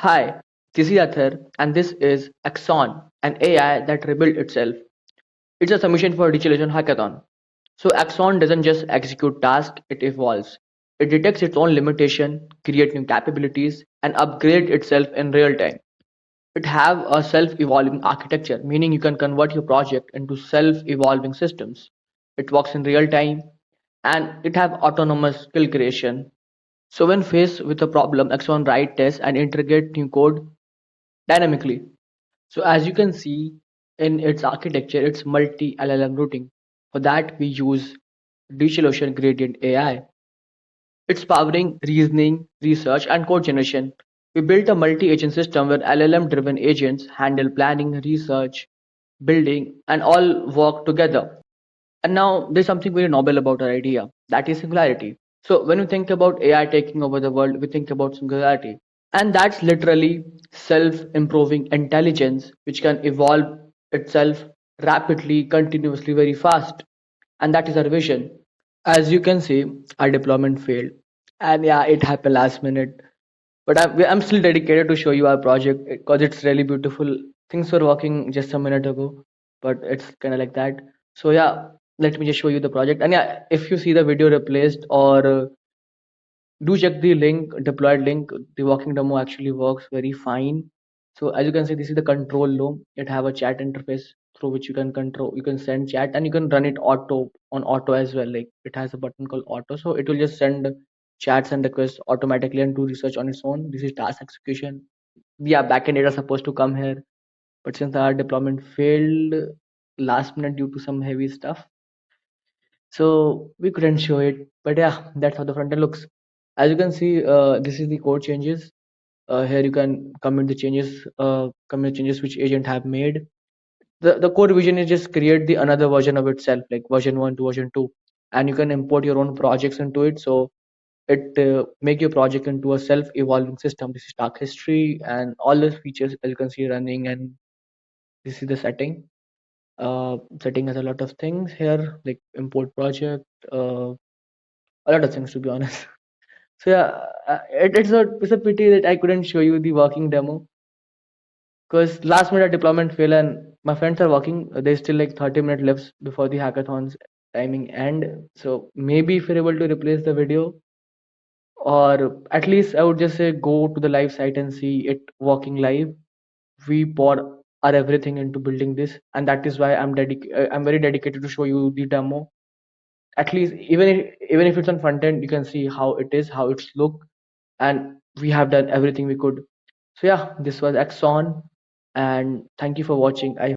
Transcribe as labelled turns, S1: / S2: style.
S1: Hi, this is Athar, and this is AXON, an AI that rebuilt itself. It's a submission for DigitalOcean Hackathon. So AXON doesn't just execute tasks, it evolves. It detects its own limitation, creates new capabilities, and upgrades itself in real time. It have a self-evolving architecture, meaning you can convert your project into self-evolving systems. It works in real time, and it have autonomous skill creation. So when faced with a problem, AXON write tests and integrate new code dynamically. So as you can see in its architecture, it's multi LLM routing. For that, we use DigitalOcean Gradient AI. It's powering reasoning, research, and code generation. We built a multi-agent system where LLM-driven agents handle planning, research, building, and all work together. And now there's something very noble about our idea, that is singularity. So when we think about AI taking over the world, we think about singularity. And that's literally self-improving intelligence, which can evolve itself rapidly, continuously, very fast. And that is our vision. As you can see, our deployment failed. And yeah, it happened last minute. But I'm still dedicated to show you our project because it's really beautiful. Things were working just a minute ago, but it's kind of like that. So yeah, let me just show you the project. And yeah, if you see the video replaced or do check the link, deployed link. The working demo actually works very fine. So as you can see, this is the control loop. It have a chat interface through which you can control, you can send chat, and you can run it auto as well. Like it has a button called auto, so it will just send chats and requests automatically and do research on its own. This is task execution. Yeah, backend data supposed to come here, but since our deployment failed last minute due to some heavy stuff, so we couldn't show it. But yeah, that's how the front end looks. As you can see, this is the code changes. Here you can commit changes which agent have made. The core vision is just create the another version of itself, like version 1 to version 2, and you can import your own projects into it. So it make your project into a self-evolving system. This is dark history and all those features as you can see running, and this is the setting has a lot of things here like import project, a lot of things to be honest. So yeah, it's a pity that I couldn't show you the working demo because last minute deployment fail and my friends are working. There's still like 30 minutes left before the hackathon's timing end. So maybe if you're able to replace the video, or at least I would just say go to the live site and see it working live. We pour our everything into building this, and that is why I'm very dedicated to show you the demo. At least even if it's on front end, you can see how it is, how it's look, and we have done everything we could. So yeah, this was Axon, and thank you for watching. I